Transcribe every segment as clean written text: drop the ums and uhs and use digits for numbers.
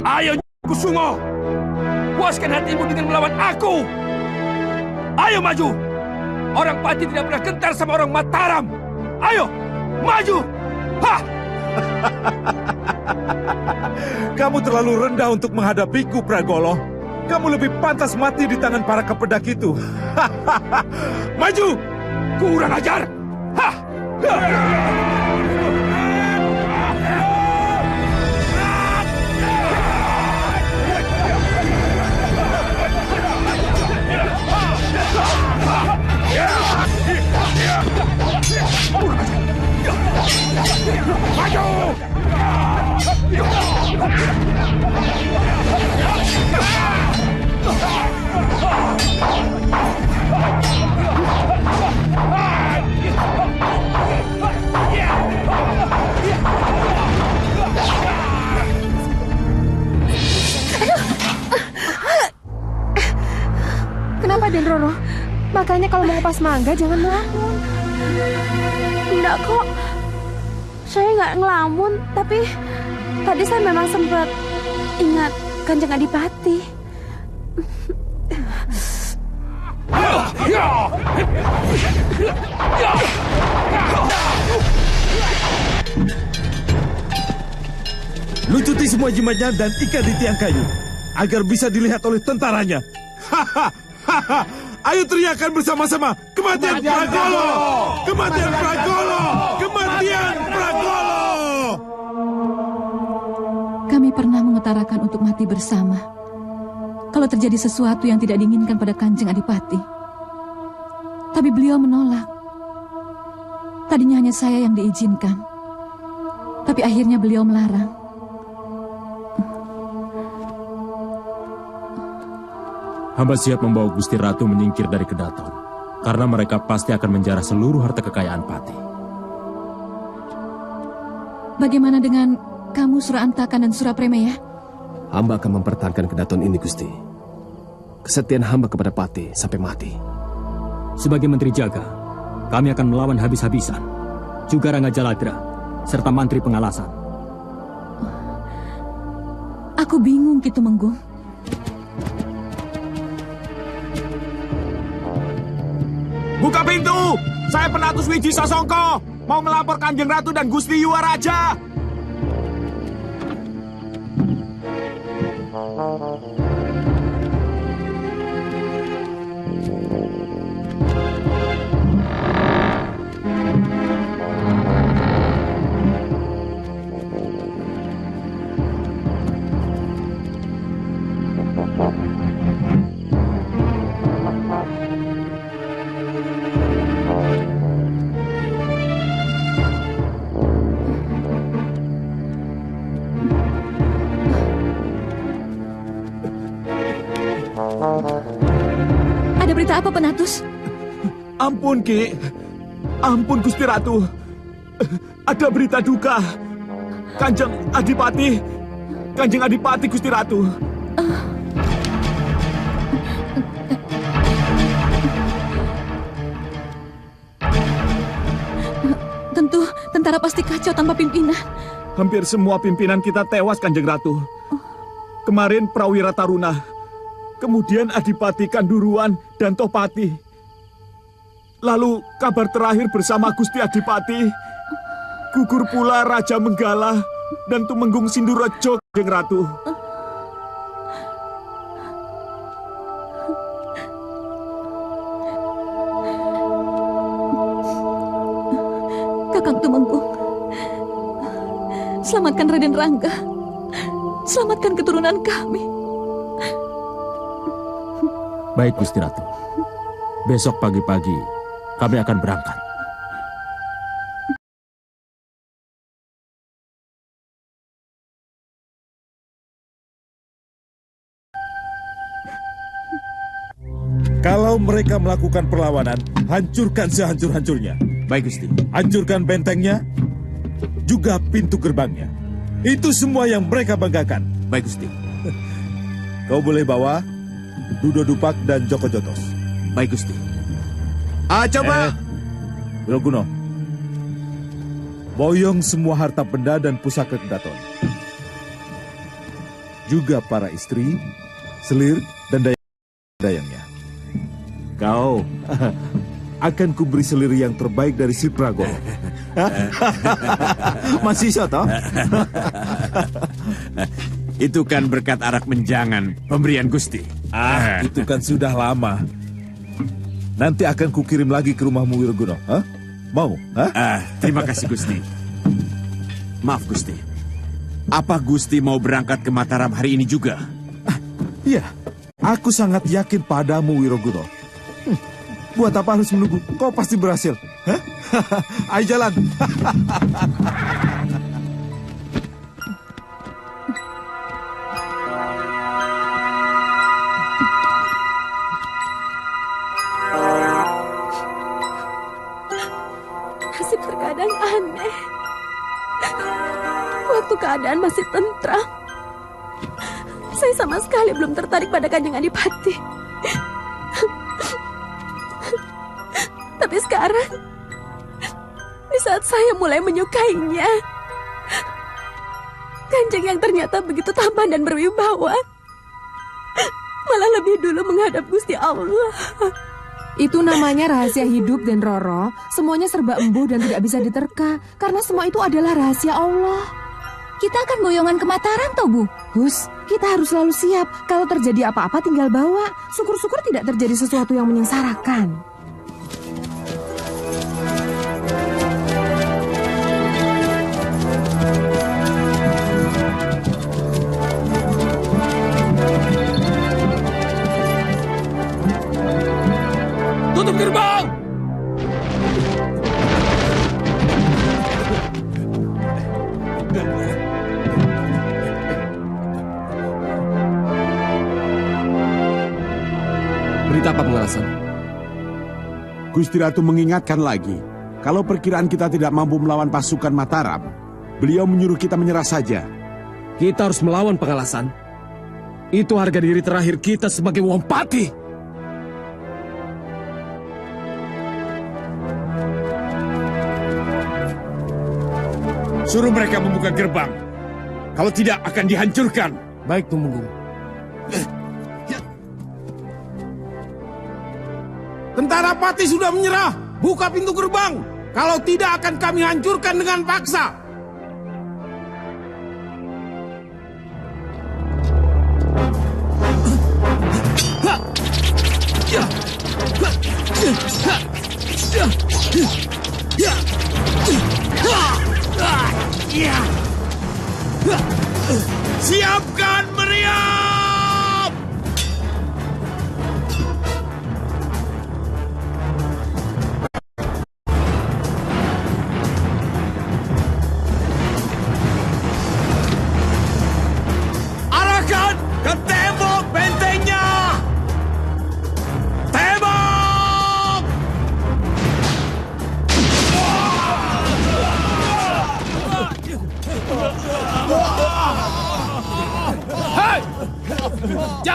Ayo, Kusumo, puaskan hatimu dengan melawan aku. Ayo maju. Orang Pati tidak pernah gentar sama orang Mataram. Ayo, maju. Hah! Kamu terlalu rendah untuk menghadapiku, Pragolo. Kamu lebih pantas mati di tangan para kepedak itu. Maju! Kurang ajar. Hah! Maju! Kenapa, Den Roro? Makanya kalau mau pas mangga jangan melamun. Enggak kok. Saya nggak ngelamun, tapi tadi saya memang sempat ingat Kanjeng Adipati. Lucuti semua jimatnya dan ikat di tiang kayu agar bisa dilihat oleh tentaranya. Hahaha. Ayo teriakan bersama-sama. Kematian Pragolo! Kematian Pragolo! Kematian Pragolo! Kami pernah mengutarakan untuk mati bersama kalau terjadi sesuatu yang tidak diinginkan pada Kanjeng Adipati. Tapi beliau menolak. Tadinya hanya saya yang diizinkan. Tapi akhirnya beliau melarang. Hamba siap membawa Gusti Ratu menyingkir dari Kedaton, karena mereka pasti akan menjarah seluruh harta kekayaan Pati. Bagaimana dengan kamu, Suraantakan dan Surapremaya? Hamba akan mempertahankan Kedaton ini, Gusti. Kesetiaan hamba kepada Pati sampai mati. Sebagai Menteri Jaga, kami akan melawan habis-habisan. Juga Rangga Jaladra, serta Mantri Pengalasan. Aku bingung, Ki Tumenggung. Buka pintu! Saya Penatus Wiji Sasongko, mau melapor Kanjeng Ratu dan Gusti Yuwa Raja. Ada berita apa, Penatus? Ampun, Ki. Ampun, Gusti Ratu. Ada berita duka. Kanjeng Adipati, Gusti Ratu. Tentu tentara pasti kacau tanpa pimpinan. Hampir semua pimpinan kita tewas, Kanjeng Ratu. Kemarin Prawira Taruna, kemudian Adipati Kanduruan dan Tohpati. Lalu kabar terakhir bersama Gusti Adipati, gugur pula Raja Menggala dan Tumenggung Sindurejo, Kanjeng Ratu. Kakang Tumenggung, selamatkan Raden Rangga. Selamatkan keturunan kami. Baik, Gusti Ratu. Besok pagi-pagi kami akan berangkat. Kalau mereka melakukan perlawanan, hancurkan sehancur-hancurnya. Baik, Gusti. Hancurkan bentengnya, juga pintu gerbangnya. Itu semua yang mereka banggakan. Baik, Gusti. Kau boleh bawa Dudo Dupak dan Joko Jotos. Baik, Gusti. Coba. Wiroguno, boyong semua harta benda dan pusaka Kedaton. Juga para istri, selir, dan dayangnya. Kau akan kuberi selir yang terbaik dari si Prago. Masih bisa toh? Itu kan berkat arak menjangan pemberian Gusti. Itu kan sudah lama. Nanti akan kukirim lagi ke rumahmu, Wiroguno. Mau? Terima kasih, Gusti. Maaf, Gusti. Apa Gusti mau berangkat ke Mataram hari ini juga? Iya, aku sangat yakin padamu, Wiroguno. Buat apa harus menunggu? Kau pasti berhasil. Ayo jalan. Nasib terkadang aneh. Waktu keadaan masih tentram, saya sama sekali belum tertarik pada Kanjeng Adipati. Tapi sekarang, di saat saya mulai menyukainya, Kanjeng yang ternyata begitu tampan dan berwibawa, malah lebih dulu menghadap Gusti Allah. Itu namanya rahasia hidup, Den Roro. Semuanya serba embuh dan tidak bisa diterka, karena semua itu adalah rahasia Allah. Kita akan boyongan ke Mataram, toh, Bu? Hus, kita harus selalu siap. Kalau terjadi apa-apa tinggal bawa. Syukur-syukur tidak terjadi sesuatu yang menyengsarakan. Tutup gerbang! Berita apa pengalasan? Gusti Ratu mengingatkan lagi, kalau perkiraan kita tidak mampu melawan pasukan Mataram, beliau menyuruh kita menyerah saja. Kita harus melawan pengalasan. Itu harga diri terakhir kita sebagai Wompati. Suruh mereka membuka gerbang. Kalau tidak akan dihancurkan. Baik, Tumenggung. Tentara Pati sudah menyerah. Buka pintu gerbang. Kalau tidak akan kami hancurkan dengan paksa. Siapkan meriam! Arahkan ke tembok bentengnya! Tembok!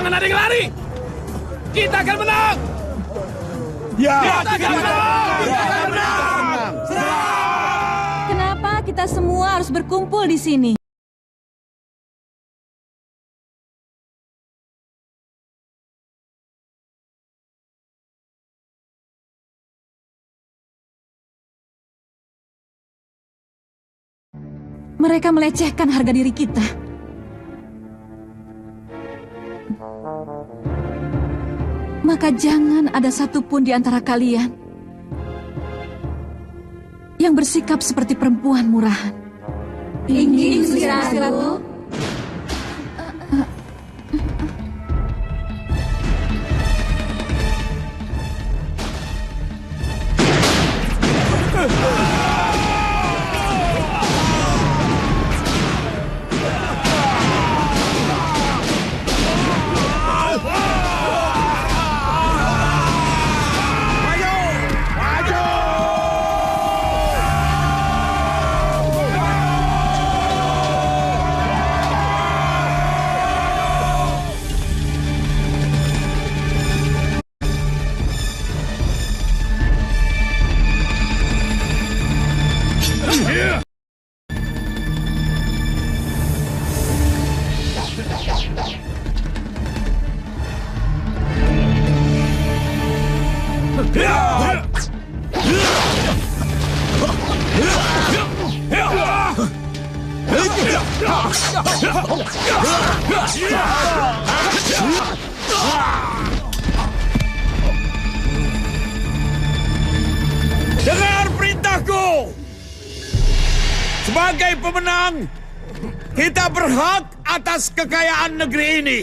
Jangan ada yang lari. Kita akan menang. Ya, Kita akan menang. Kita akan menang. Kenapa kita semua harus berkumpul di sini? Mereka melecehkan harga diri kita. Maka jangan ada satupun di antara kalian yang bersikap seperti perempuan murahan. Tinggi, Gusti Ratu. Dengar perintahku. Sebagai pemenang, kita berhak atas kekayaan negeri ini.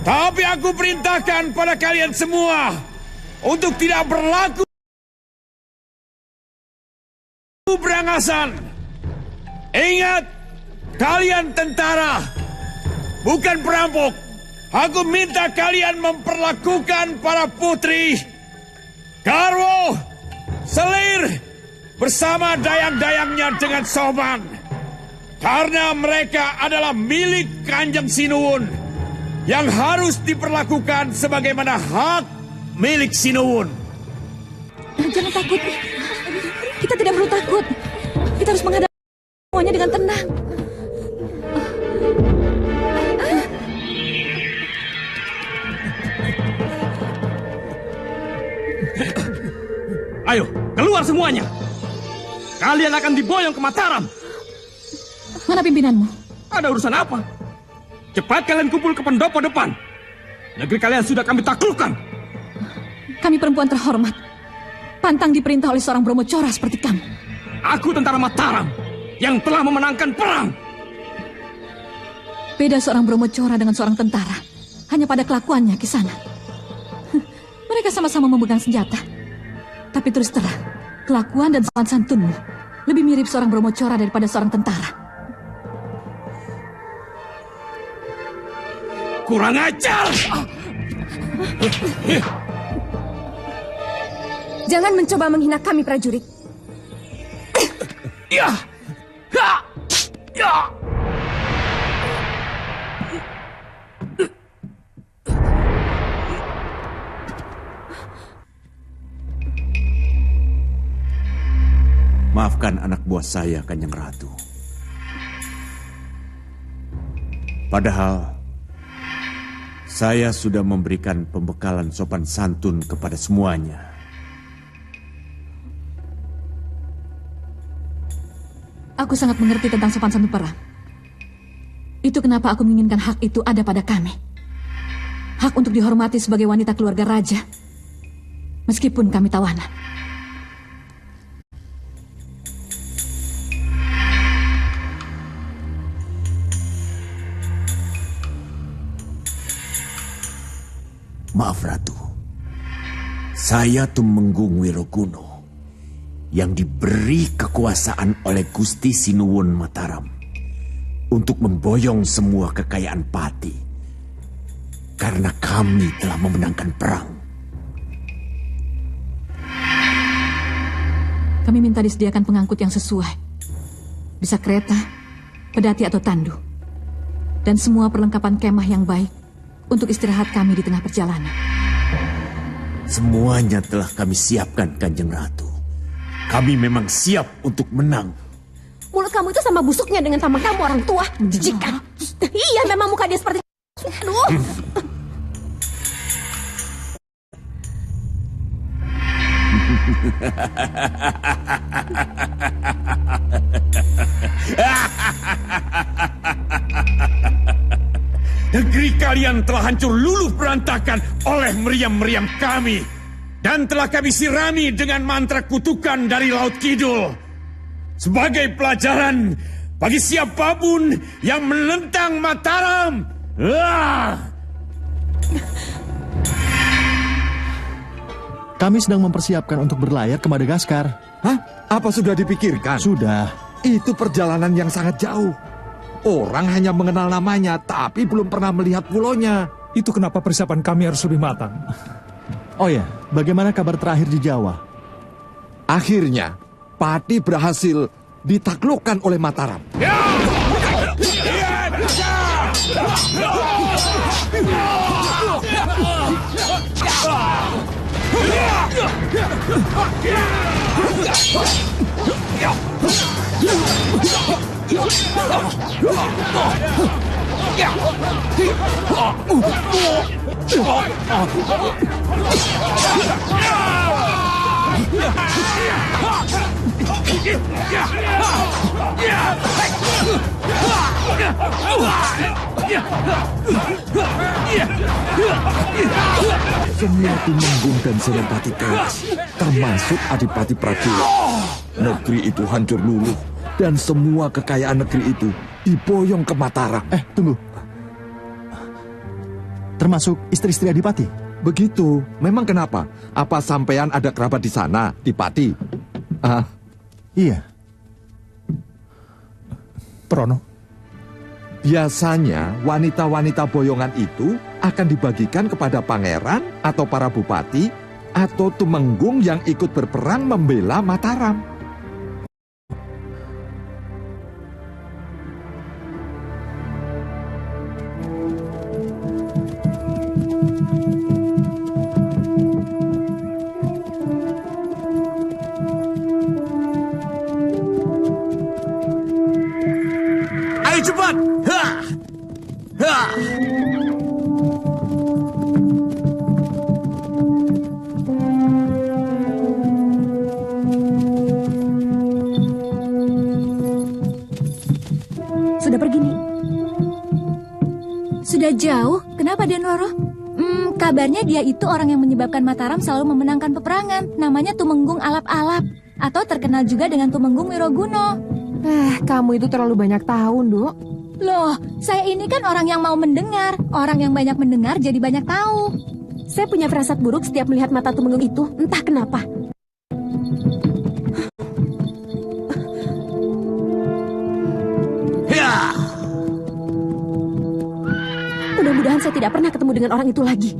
Tapi aku perintahkan pada kalian semua untuk tidak berlaku berangasan. Ingat, kalian tentara, bukan perampok. Aku minta kalian memperlakukan para putri, Karwo, Selir, bersama dayang-dayangnya dengan sopan. Karena mereka adalah milik Kanjeng Sinuwun yang harus diperlakukan sebagaimana hak milik Sinuwun. Jangan takut. Kita tidak perlu takut. Kita harus menghadapi semuanya dengan tenang. Ayo, keluar semuanya. Kalian akan diboyong ke Mataram. Mana pimpinanmu? Ada urusan apa? Cepat kalian kumpul ke pendopo depan. Negeri kalian sudah kami taklukkan. Kami perempuan terhormat. Pantang diperintah oleh seorang Brahmacora seperti kamu. Aku tentara Mataram yang telah memenangkan perang. Beda seorang Brahmacora dengan seorang tentara. Hanya pada kelakuannya, Kisana. Mereka sama-sama memegang senjata. Tapi terus terang, kelakuan dan sopan santunmu lebih mirip seorang Brahmacora daripada seorang tentara. Kurang ajar! Jangan mencoba menghina kami, prajurit. Ya! Ha! Ya! Maafkan anak buah saya, Kanjeng Ratu. Padahal saya sudah memberikan pembekalan sopan santun kepada semuanya. Aku sangat mengerti tentang sopan santun perang. Itu kenapa aku menginginkan hak itu ada pada kami. Hak untuk dihormati sebagai wanita keluarga raja. Meskipun kami tawanan. Maaf Ratu, saya Tumenggung Wirokuno yang diberi kekuasaan oleh Gusti Sinuwun Mataram untuk memboyong semua kekayaan Pati karena kami telah memenangkan perang. Kami minta disediakan pengangkut yang sesuai. Bisa kereta, pedati atau tandu. Dan semua perlengkapan kemah yang baik untuk istirahat kami di tengah perjalanan. Semuanya telah kami siapkan, Kanjeng Ratu. Kami memang siap untuk menang. Mulut kamu itu sama busuknya dengan tampang kamu orang tua. Menjijikan. Iya, memang muka dia seperti... Aduh. Negeri kalian telah hancur luluh berantakan oleh meriam-meriam kami. Dan telah kami sirami dengan mantra kutukan dari Laut Kidul. Sebagai pelajaran bagi siapapun yang menentang Mataram. Kami sedang mempersiapkan untuk berlayar ke Madagaskar. Hah? Apa sudah dipikirkan? Sudah. Itu perjalanan yang sangat jauh. Orang hanya mengenal namanya, tapi belum pernah melihat pulaunya. Itu kenapa persiapan kami harus lebih matang. Oh ya, bagaimana kabar terakhir di Jawa? Akhirnya, Pati berhasil ditaklukkan oleh Mataram. Semua Tumenggung dan Senopati tewas, termasuk Adipati Prajurit. Negeri itu hancur luluh, dan semua kekayaan negeri itu diboyong ke Mataram. Tunggu. Termasuk istri-istri Adipati? Begitu. Memang kenapa? Apa sampean ada kerabat di sana, di Pati? Iya. Prono. Biasanya wanita-wanita boyongan itu akan dibagikan kepada pangeran atau para bupati atau tumenggung yang ikut berperang membela Mataram. Ayo cepat! Ha! Ha! Sudah pergi nih. Sudah jauh? Kenapa Den Roro? Kabarnya dia itu orang yang menyebabkan Mataram selalu memenangkan peperangan. Namanya Tumenggung Alap-Alap. Atau terkenal juga dengan Tumenggung Wiroguno. Kamu itu terlalu banyak tahu, Nduk. Loh, saya ini kan orang yang mau mendengar. Orang yang banyak mendengar jadi banyak tahu. Saya punya firasat buruk setiap melihat mata Tumenggung itu. Entah kenapa. Mudah-mudahan saya tidak pernah ketemu dengan orang itu lagi.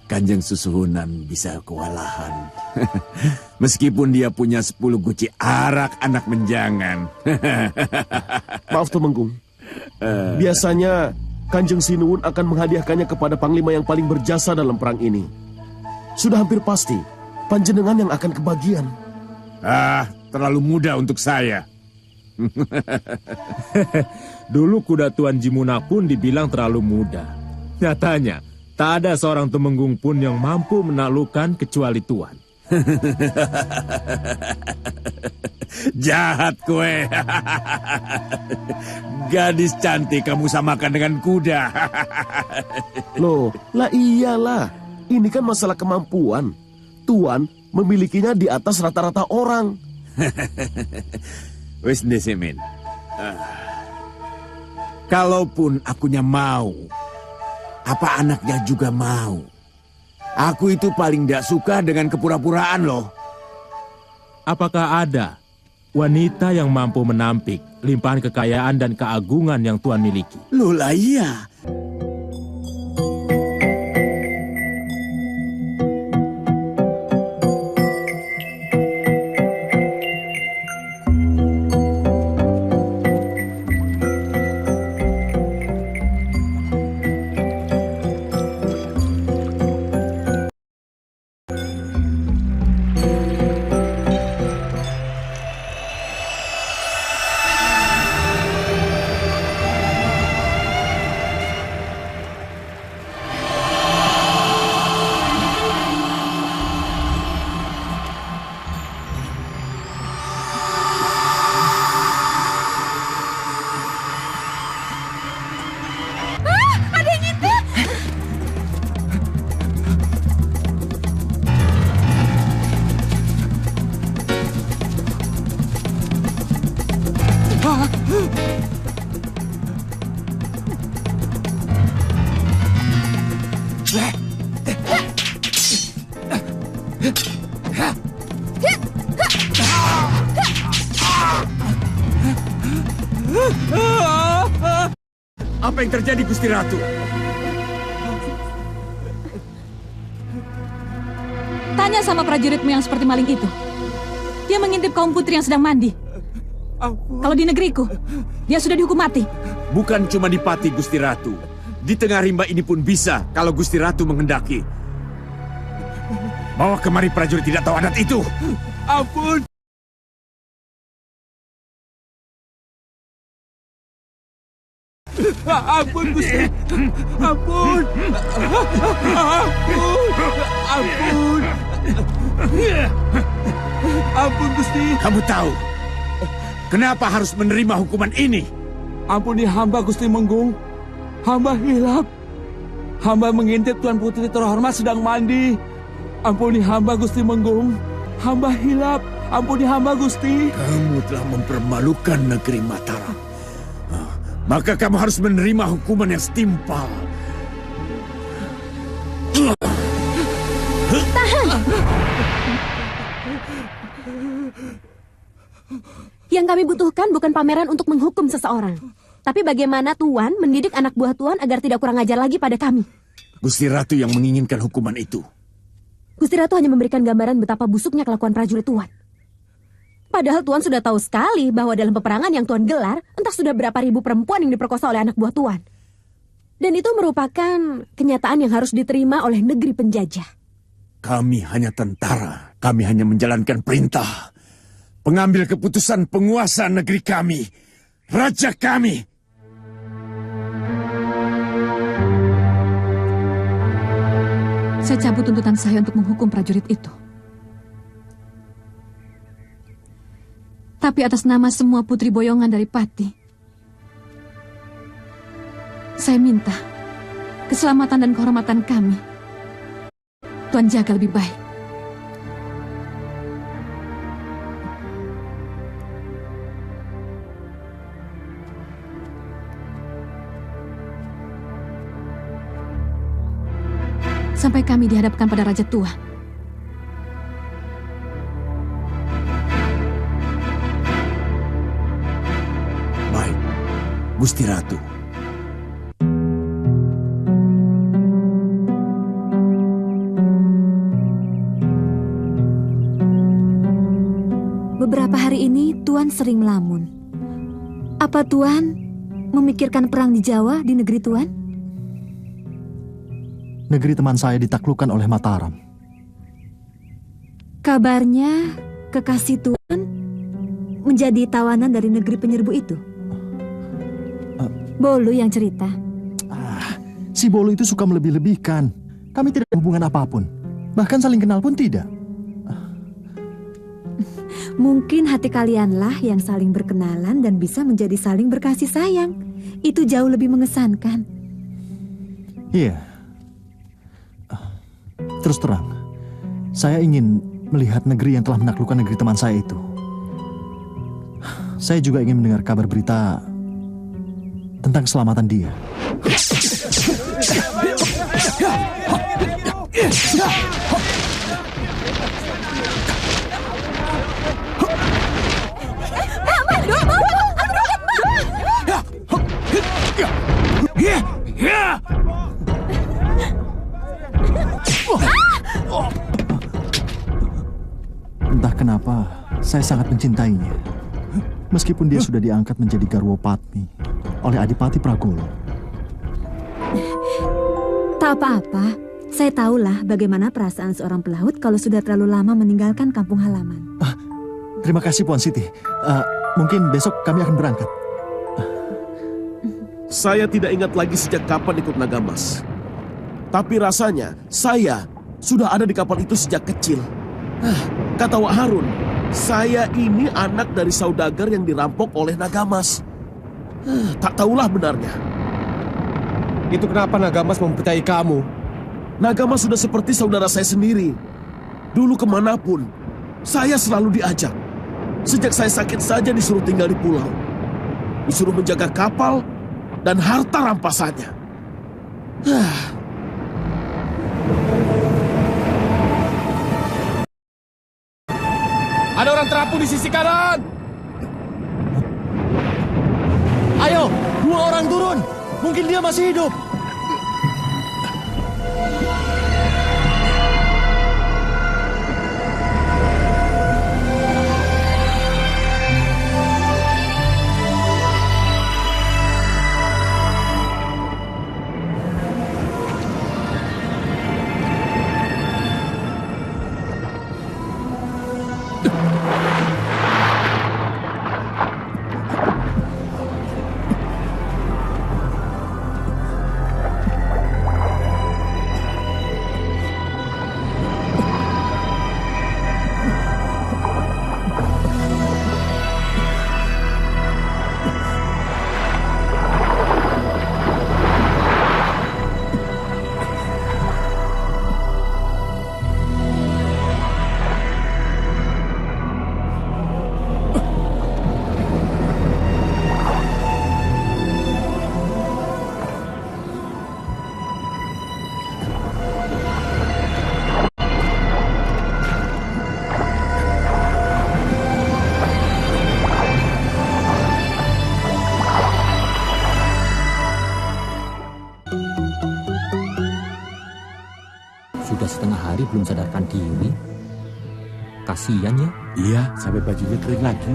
Kanjeng Susuhunan bisa kewalahan. Meskipun dia punya 10 guci arak anak menjangan. Maaf Tumenggung. Biasanya Kanjeng Sinuwun akan menghadiahkannya kepada panglima yang paling berjasa dalam perang ini. Sudah hampir pasti panjenengan yang akan kebagian. Terlalu mudah untuk saya. Dulu kuda Tuan Jimuna pun dibilang terlalu muda. Nyatanya, tak ada seorang Tumenggung pun yang mampu menaklukkan kecuali Tuan. Jahat kue. Gadis cantik kamu samakan dengan kuda. Loh, lah iyalah. Ini kan masalah kemampuan. Tuan memilikinya di atas rata-rata orang. Wis Nesimin. Kalaupun akunya mau, apa anaknya juga mau. Aku itu paling tidak suka dengan kepura-puraan loh. Apakah ada wanita yang mampu menampik limpahan kekayaan dan keagungan yang Tuan miliki? Loh lah iya. Apa yang terjadi, Gusti Ratu? Tanya sama prajuritmu yang seperti maling itu. Dia mengintip kaum putri yang sedang mandi. Kalau di negeriku, dia sudah dihukum mati. Bukan cuma di Pati, Gusti Ratu. Di tengah rimba ini pun bisa kalau Gusti Ratu menghendaki. Bawa kemari prajurit tidak tahu adat itu. Ampun. Ampun, Gusti. Ampun. Ampun. Ampun, Gusti. Kamu tahu kenapa harus menerima hukuman ini? Ampuni hamba, Gusti Menggung. Hamba hilap. Hamba mengintip Tuan Putri terhormat sedang mandi. Ampuni hamba, Gusti Menggung. Hamba hilap. Ampuni hamba, Gusti. Kamu telah mempermalukan negeri Mataram. Maka kamu harus menerima hukuman yang setimpal. Tahan! Yang kami butuhkan bukan pameran untuk menghukum seseorang. Tapi bagaimana Tuan mendidik anak buah Tuan agar tidak kurang ajar lagi pada kami. Gusti Ratu yang menginginkan hukuman itu. Gusti Ratu hanya memberikan gambaran betapa busuknya kelakuan prajurit Tuan. Padahal Tuan sudah tahu sekali bahwa dalam peperangan yang Tuan gelar, entah sudah berapa ribu perempuan yang diperkosa oleh anak buah Tuan. Dan itu merupakan kenyataan yang harus diterima oleh negeri penjajah. Kami hanya tentara. Kami hanya menjalankan perintah. Pengambil keputusan penguasa negeri kami. Raja kami. Saya cabut tuntutan saya untuk menghukum prajurit itu. Tapi atas nama semua putri boyongan dari Pati, saya minta keselamatan dan kehormatan kami Tuan jaga lebih baik. Sampai kami dihadapkan pada Raja Tua. Baik, Gusti Ratu. Beberapa hari ini Tuan sering melamun. Apa Tuan memikirkan perang di Jawa di negeri Tuan? Negeri teman saya ditaklukkan oleh Mataram. Kabarnya kekasih Tuan menjadi tawanan dari negeri penyerbu itu. Bolu yang cerita. Si Bolu itu suka melebih-lebihkan. Kami tidak ada hubungan apapun. Bahkan saling kenal pun tidak. Mungkin hati kalianlah yang saling berkenalan dan bisa menjadi saling berkasih sayang. Itu jauh lebih mengesankan. Iya. Terus terang, saya ingin melihat negeri yang telah menaklukkan negeri teman saya itu. Saya juga ingin mendengar kabar berita tentang keselamatan dia. Entah kenapa, saya sangat mencintainya. Meskipun dia sudah diangkat menjadi Garwo Patmi oleh Adipati Pragolo. Tak apa-apa, saya tahulah bagaimana perasaan seorang pelaut kalau sudah terlalu lama meninggalkan kampung halaman. Terima kasih Puan Siti. Mungkin besok kami akan berangkat. Saya tidak ingat lagi sejak kapan ikut Nagamas. Tapi rasanya saya sudah ada di kapal itu sejak kecil. Kata Wak Harun, saya ini anak dari saudagar yang dirampok oleh Nagamas. Tak tahulah benarnya. Itu kenapa Nagamas mempercayai kamu? Nagamas sudah seperti saudara saya sendiri. Dulu kemanapun, saya selalu diajak. Sejak saya sakit saja disuruh tinggal di pulau. Disuruh menjaga kapal dan harta rampasannya. Ada orang terapung di sisi kanan. Ayo, 2 orang turun. Mungkin dia masih hidup. Sudah setengah hari belum sadarkan diri. Kasian ya. Iya, sampai bajunya kering lagi.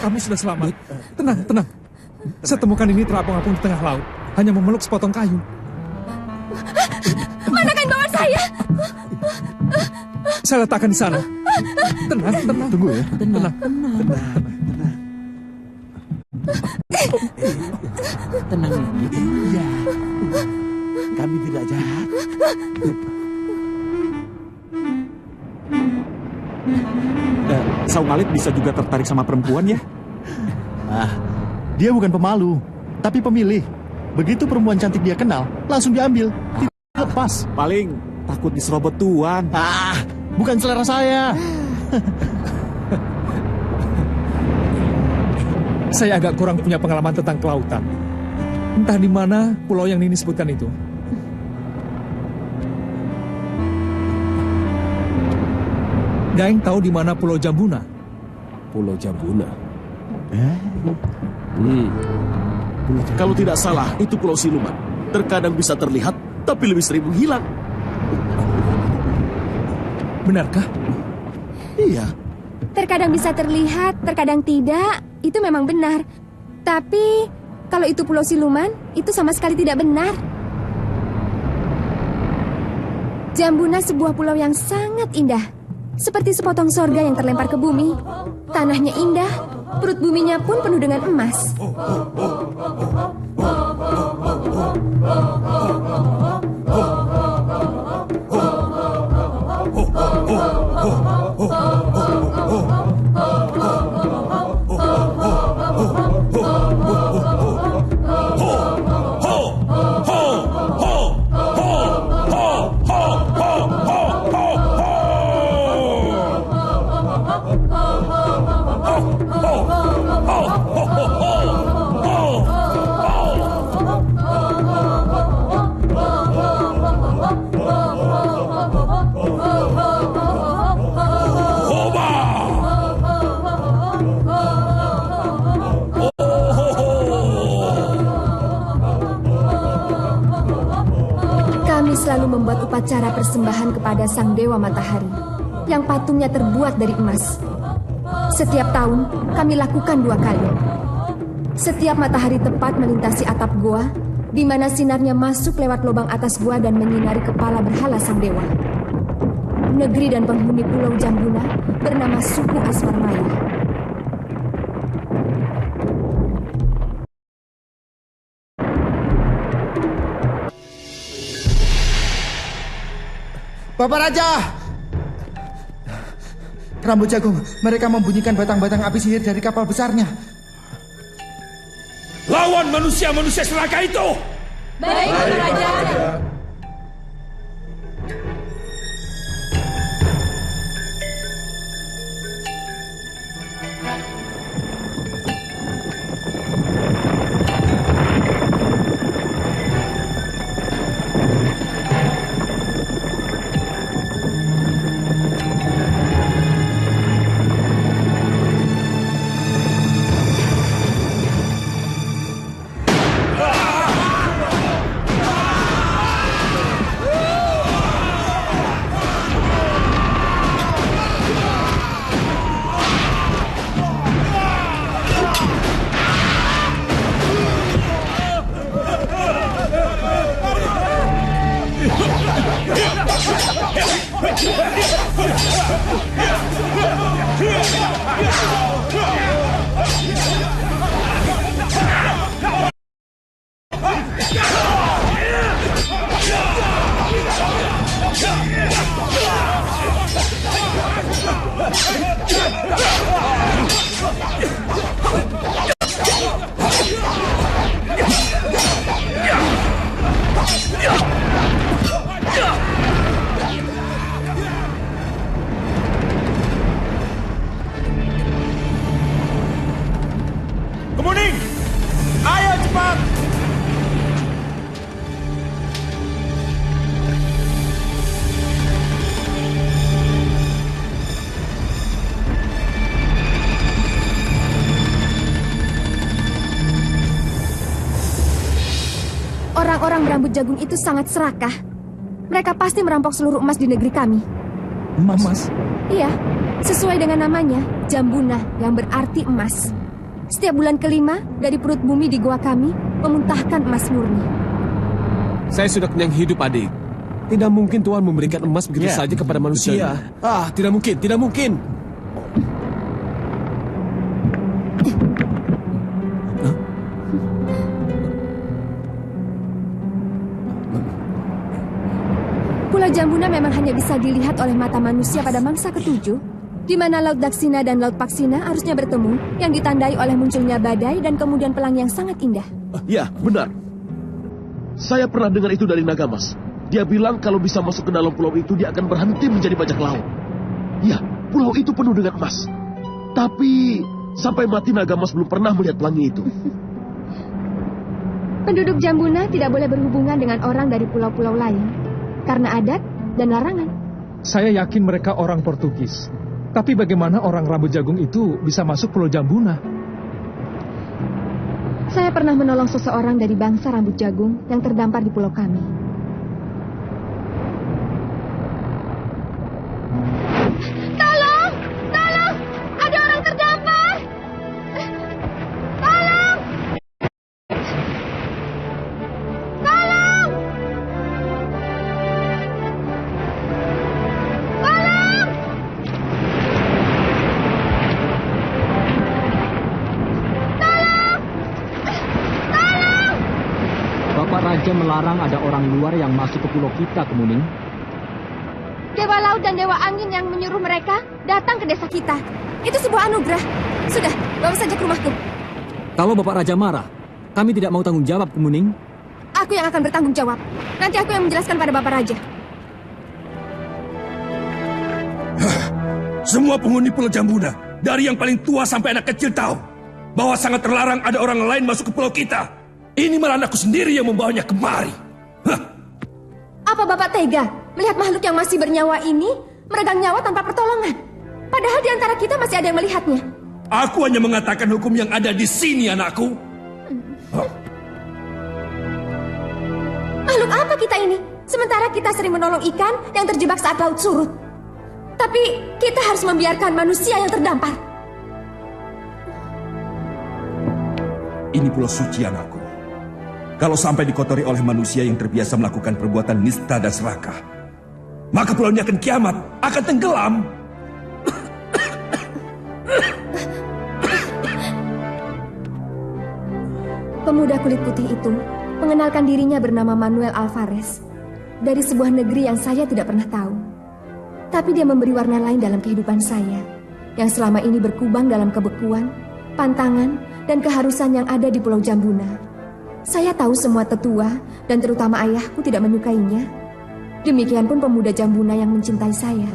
Kami sudah selamat. Tenang, tenang. Saya temukan ini terapung-apung di tengah laut. Hanya memeluk sepotong kayu. Mana kain bawa saya? Saya letakkan di sana. Tenang, tenang. Tunggu ya. Tenang. Tenang ini. Iya. Kami tidak jahat. Saung Alit bisa juga tertarik sama perempuan ya? Dia bukan pemalu, tapi pemilih. Begitu perempuan cantik dia kenal, langsung diambil. Tidak lepas. Paling takut diserobot tuan. Bukan selera saya. Saya agak kurang punya pengalaman tentang kelautan. Entah di mana pulau yang Nini sebutkan itu. Daeng tahu di mana Pulau Jambuna? Pulau Jambuna? Kalau tidak salah, itu pulau siluman. Terkadang bisa terlihat, tapi lebih sering menghilang. Benarkah? Iya. Terkadang bisa terlihat, terkadang tidak. Itu memang benar. Tapi kalau itu pulau siluman, itu sama sekali tidak benar. Jambuna sebuah pulau yang sangat indah. Seperti sepotong sorga yang terlempar ke bumi. Tanahnya indah, perut buminya pun penuh dengan emas. Selalu membuat upacara persembahan kepada Sang Dewa Matahari yang patungnya terbuat dari emas. Setiap tahun kami lakukan 2 kali. Setiap matahari tepat melintasi atap goa, di mana sinarnya masuk lewat lubang atas goa dan menyinari kepala berhala Sang Dewa. Negeri dan penghuni Pulau Jambuna bernama suku Aswarmaya. Bapak Raja! Rambut Jagung, mereka membunyikan batang-batang api sihir dari kapal besarnya. Lawan manusia-manusia serakah itu! Baik, Bapak Raja. Kemuning! Ayo cepat! Orang-orang berambut jagung itu sangat serakah. Mereka pasti merampok seluruh emas di negeri kami. Emas? Iya, sesuai dengan namanya, Jambuna, yang berarti emas. Setiap bulan kelima, dari perut bumi di goa kami, memuntahkan emas murni. Saya sudah kenyang hidup, adik. Tidak mungkin Tuhan memberikan emas begitu saja kepada manusia. Tidak mungkin, tidak mungkin. Pulau Jambuna memang hanya bisa dilihat oleh mata manusia pada mangsa ke-7, di mana Laut Daksina dan Laut Paksina harusnya bertemu, yang ditandai oleh munculnya badai dan kemudian pelangi yang sangat indah. Ya, benar. Saya pernah dengar itu dari Nagamas. Dia bilang kalau bisa masuk ke dalam pulau itu, dia akan berhenti menjadi bajak laut. Ya, pulau itu penuh dengan emas. Tapi, sampai mati Nagamas belum pernah melihat pelangi itu. Penduduk Jambuna tidak boleh berhubungan dengan orang dari pulau-pulau lain karena adat dan larangan. Saya yakin mereka orang Portugis. Tapi bagaimana orang rambut jagung itu bisa masuk Pulau Jambuna? Saya pernah menolong seseorang dari bangsa rambut jagung yang terdampar di pulau kami. Tolong! Tolong! Ada orang terdampar! Tolong! Tolong! Tolong! Bapak Raja melarang ada orang luar yang masuk ke pulau kita, Kemuning. Dewa Laut dan Dewa Angin yang menyuruh mereka datang ke desa kita. Itu sebuah anugerah. Sudah, bawa saja ke rumahku. Kalau Bapak Raja marah, kami tidak mau tanggung jawab, Kemuning. Aku yang akan bertanggung jawab. Nanti aku yang menjelaskan pada Bapak Raja. Semua penghuni Pulau Jambuna, dari yang paling tua sampai anak kecil tahu bahwa sangat terlarang ada orang lain masuk ke pulau kita. Ini malah anakku sendiri yang membawanya kemari. Apa Bapak tega melihat makhluk yang masih bernyawa ini meregang nyawa tanpa pertolongan? Padahal di antara kita masih ada yang melihatnya. Aku hanya mengatakan hukum yang ada di sini, anakku. Makhluk apa kita ini? Sementara kita sering menolong ikan yang terjebak saat laut surut. Tapi kita harus membiarkan manusia yang terdampar. Ini pulau suci, anakku. Kalau sampai dikotori oleh manusia yang terbiasa melakukan perbuatan nista dan serakah, maka pulau ini akan kiamat, akan tenggelam. Pemuda kulit putih itu mengenalkan dirinya bernama Manuel Alvarez dari sebuah negeri yang saya tidak pernah tahu. Tapi dia memberi warna lain dalam kehidupan saya yang selama ini berkubang dalam kebekuan, pantangan, dan keharusan yang ada di Pulau Jambuna. Saya tahu semua tetua dan terutama ayahku tidak menyukainya. Demikian pun pemuda Jambuna yang mencintai saya.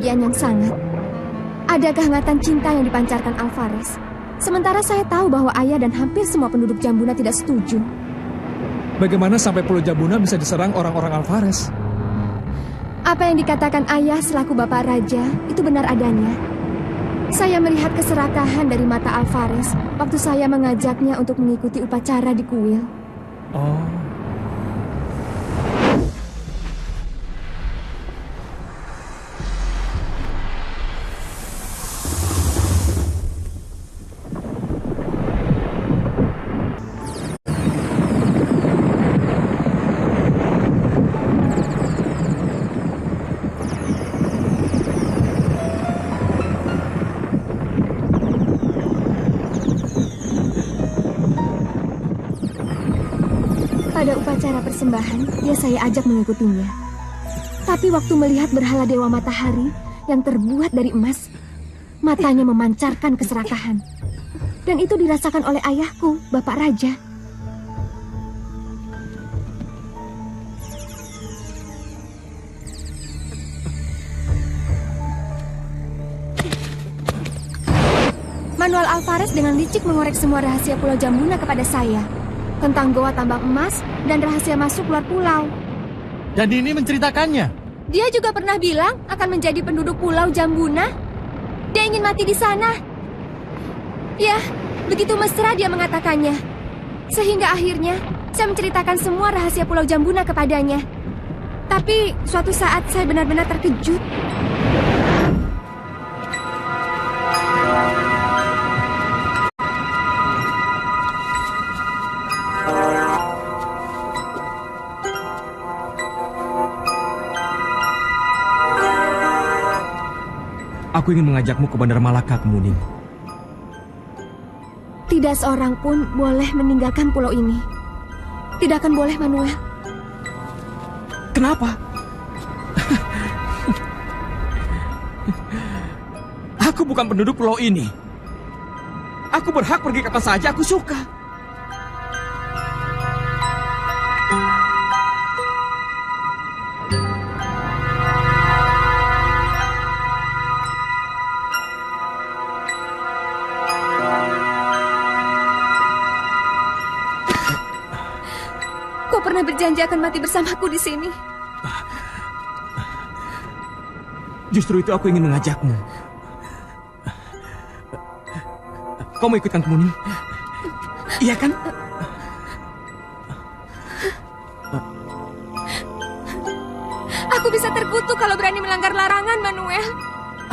Yang sangat. Ada kehangatan cinta yang dipancarkan Alvarez. Sementara saya tahu bahwa ayah dan hampir semua penduduk Jambuna tidak setuju. Bagaimana sampai Pulau Jambuna bisa diserang orang-orang Alvarez? Apa yang dikatakan ayah selaku bapak raja itu benar adanya. Saya melihat keserakahan dari mata Alvarez waktu saya mengajaknya untuk mengikuti upacara di kuil. Oh. Pada upacara persembahan, dia saya ajak mengikutinya. Tapi waktu melihat berhala Dewa Matahari yang terbuat dari emas, matanya memancarkan keserakahan. Dan itu dirasakan oleh ayahku, Bapak Raja. Manuel Alvarez dengan licik mengorek semua rahasia Pulau Jambuna kepada saya. Tentang goa tambang emas dan rahasia masuk luar pulau. Dan ini menceritakannya. Dia juga pernah bilang akan menjadi penduduk Pulau Jambuna. Dia ingin mati di sana. Ya, begitu mesra dia mengatakannya. Sehingga akhirnya saya menceritakan semua rahasia Pulau Jambuna kepadanya. Tapi suatu saat saya benar-benar terkejut. Aku ingin mengajakmu ke Bandar Malaka, Kemuning. Tidak seorang pun boleh meninggalkan pulau ini. Tidak akan boleh, Manuel. Kenapa? Aku bukan penduduk pulau ini. Aku berhak pergi kapan saja aku suka. Kau pernah berjanji akan mati bersamaku di sini. Justru itu aku ingin mengajakmu. Kau mau ikutkan Kemuning? Iya kan? Aku bisa terkutuk kalau berani melanggar larangan, Manuel.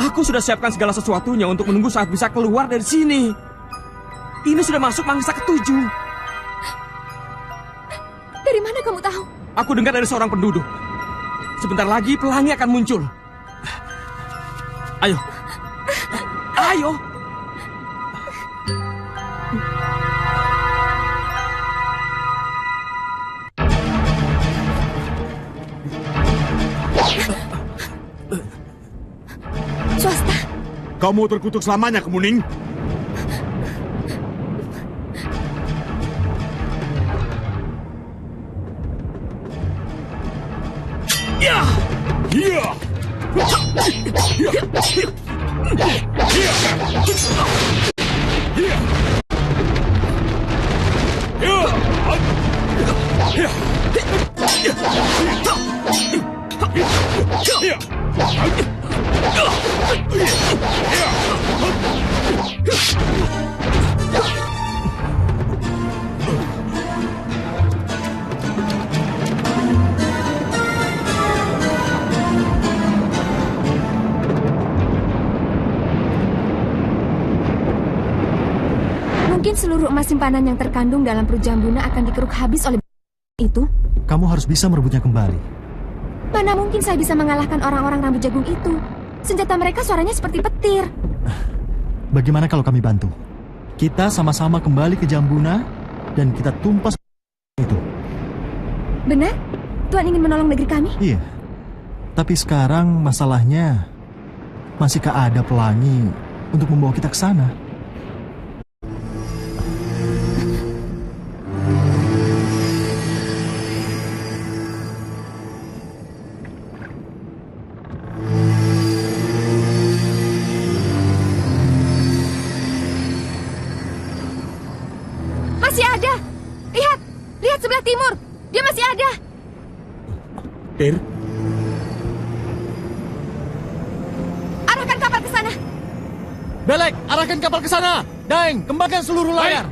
Aku sudah siapkan segala sesuatunya untuk menunggu saat bisa keluar dari sini. Ini sudah masuk mangsa ke-7. Dari mana kamu tahu? Aku dengar dari seorang penduduk. Sebentar lagi pelangi akan muncul. Ayo. Ayo. Swasta. Kamu terkutuk selamanya, Kemuning. Ya! Ya! Mungkin seluruh emas simpanan yang terkandung dalam perut Jambuna akan dikeruk habis oleh itu. Kamu harus bisa merebutnya kembali. Mana mungkin saya bisa mengalahkan orang-orang rambut jagung itu? Senjata mereka suaranya seperti petir. Bagaimana kalau kami bantu? Kita sama-sama kembali ke Jambuna dan kita tumpas itu. Benar? Tuhan ingin menolong negeri kami? Iya. Tapi sekarang masalahnya, masihkah ada pelangi untuk membawa kita ke sana? Masih ada. Lihat. Lihat sebelah timur. Dia masih ada. Dir. Arahkan kapal ke sana. Belek, arahkan kapal ke sana. Daeng, kembangkan seluruh layar.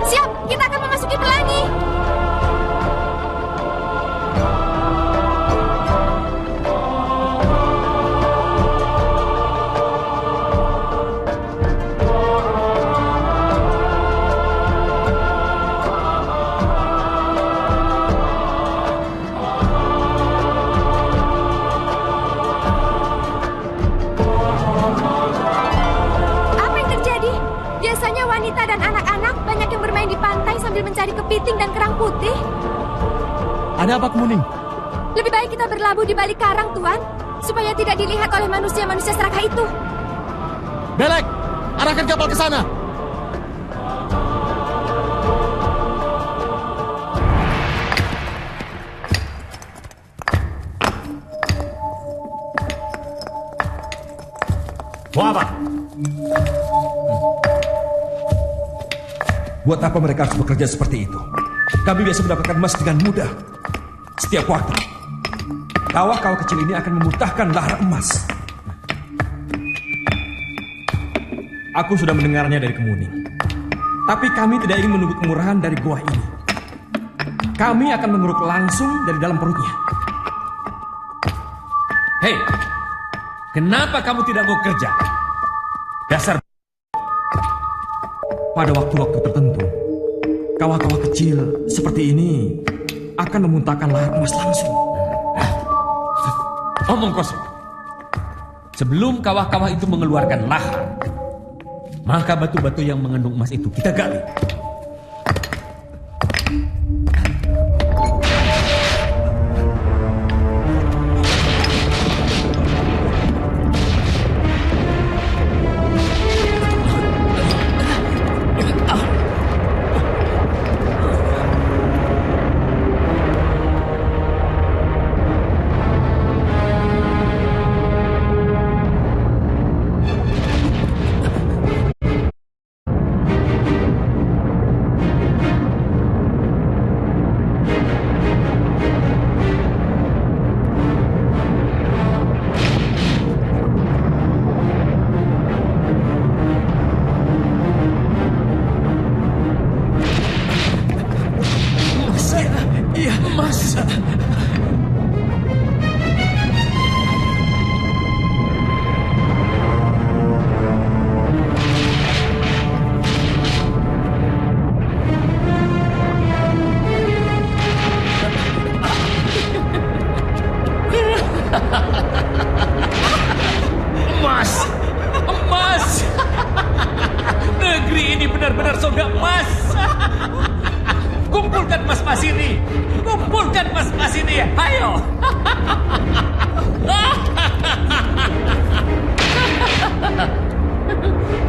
Siap, kita akan memasuki pelangi. orang putih? Ada apa, Kemuning? Lebih baik kita berlabuh di balik karang, Tuan, supaya tidak dilihat oleh manusia-manusia serakah itu. Belek, arahkan kapal ke sana. Mau apa? Buat apa mereka harus bekerja seperti itu? Kami biasa mendapatkan emas dengan mudah. Setiap waktu, kawah-kawah kecil ini akan memuntahkan lahar emas. Aku sudah mendengarnya dari Kemuning. Tapi kami tidak ingin menunggu kemurahan dari gua ini. Kami akan mengeruk langsung dari dalam perutnya. Hei, kenapa kamu tidak mau kerja? Dasar. Pada waktu-waktu tertentu, kawah-kawah kecil seperti ini akan memuntahkan lahar emas langsung. Omong kosong. Sebelum kawah-kawah itu mengeluarkan lahar, maka batu-batu yang mengandung emas itu kita gali. Emas! Emas! Negeri ini benar-benar surga emas! Kumpulkan emas-emas ini! Kumpulkan emas-emas ini! Ayo!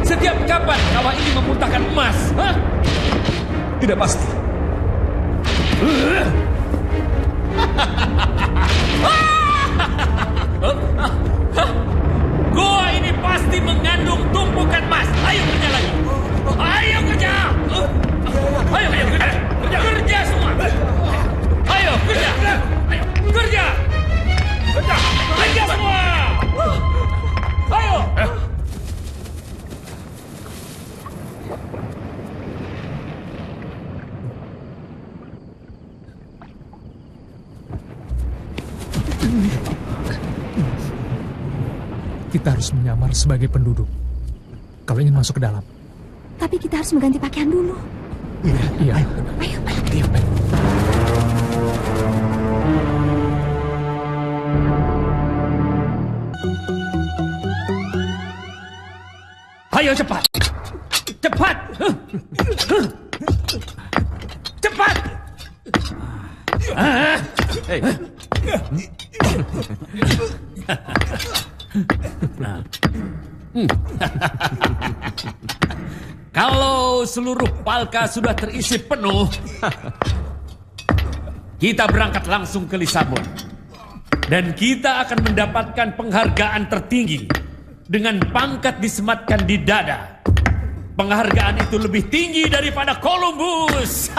Setiap kapan kawah ini memuntahkan emas? Hah? Tidak pasti. Gua ini pasti mengandung tumpukan emas. Ayo kerja lagi. Ayo kerja. Ayo kerja. Kerja semua. Ayo kerja. Ayo kerja. Kerja semua. Ayo. Kita harus menyamar sebagai penduduk kalau ingin masuk ke dalam. Tapi kita harus mengganti pakaian dulu. Iya. Ayo. Ayo cepat. Cepat. Cepat. Hey. Kalau seluruh palka sudah terisi penuh, kita berangkat langsung ke Lisabon. Dan kita akan mendapatkan penghargaan tertinggi dengan pangkat disematkan di dada. Penghargaan itu lebih tinggi daripada Columbus.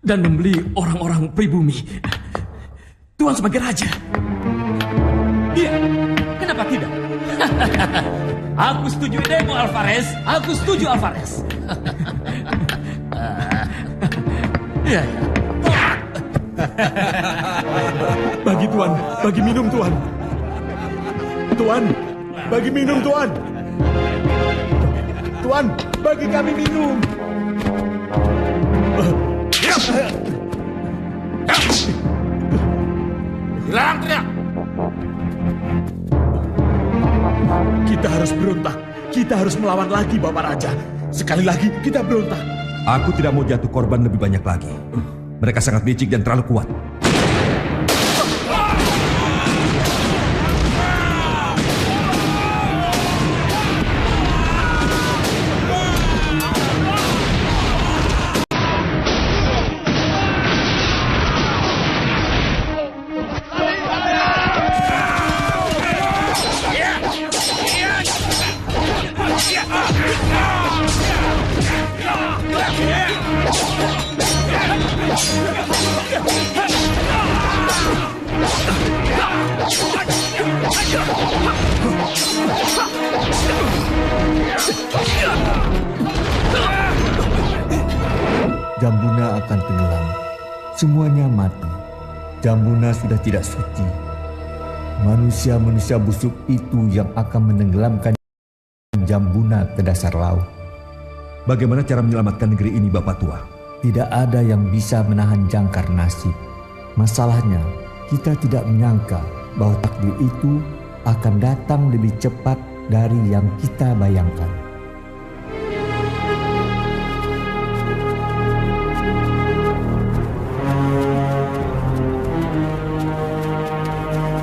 Dan membeli orang-orang pribumi. Tuhan sebagai raja. Iya, kenapa tidak? Aku setuju idemu, Alvarez. Aku setuju, Alvarez. Iya. Bagi Tuan, bagi minum Tuan. Tuan, bagi minum Tuan. Tuan, bagi kami minum. Dilarang teriak. Kita harus berontak. Kita harus melawan lagi, Bapak Raja. Sekali lagi kita berontak. Aku tidak mau jatuh korban lebih banyak lagi. Mereka sangat licik dan terlalu kuat. Jambuna akan tenggelam. Semuanya mati. Jambuna sudah tidak suci. Manusia-manusia busuk itu yang akan menenggelamkan Jambuna ke dasar laut. Bagaimana cara menyelamatkan negeri ini, Bapak Tua? Tidak ada yang bisa menahan jangkar nasib. Masalahnya, kita tidak menyangka bahwa takdir itu akan datang lebih cepat dari yang kita bayangkan.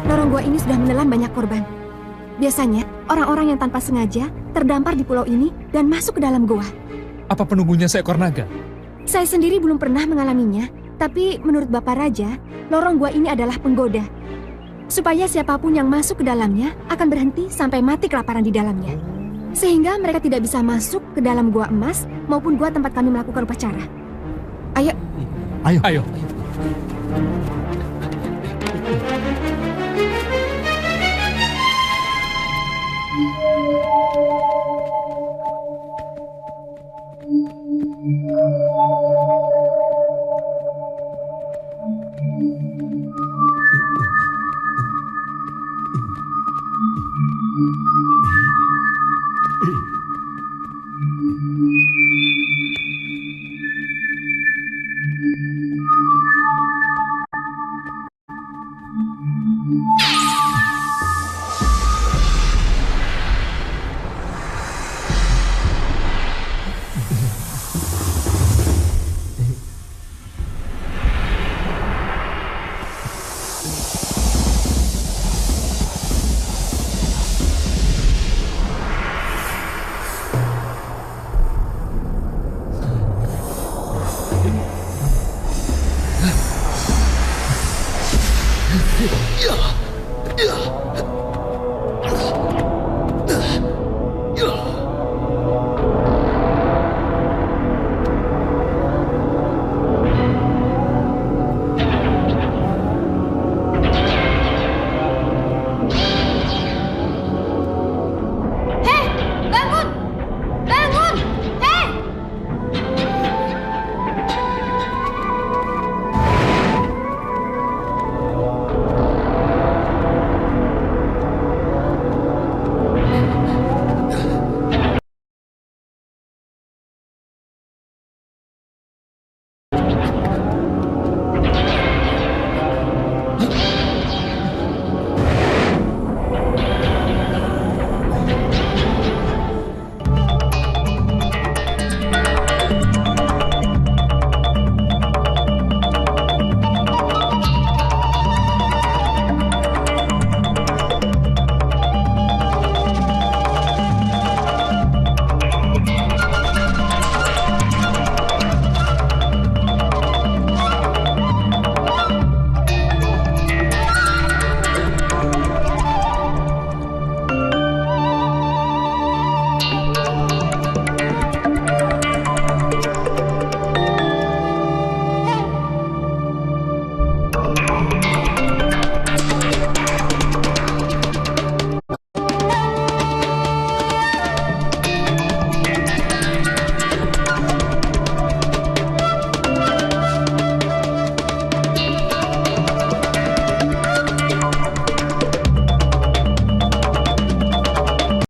Lorong gua ini sudah menelan banyak korban. Biasanya, orang-orang yang tanpa sengaja terdampar di pulau ini dan masuk ke dalam gua. Apa penunggunya seekor naga? Saya sendiri belum pernah mengalaminya, tapi menurut Bapak Raja, lorong gua ini adalah penggoda. Supaya siapapun yang masuk ke dalamnya akan berhenti sampai mati kelaparan di dalamnya. Sehingga mereka tidak bisa masuk ke dalam gua emas maupun gua tempat kami melakukan upacara. Ayo. Ayo.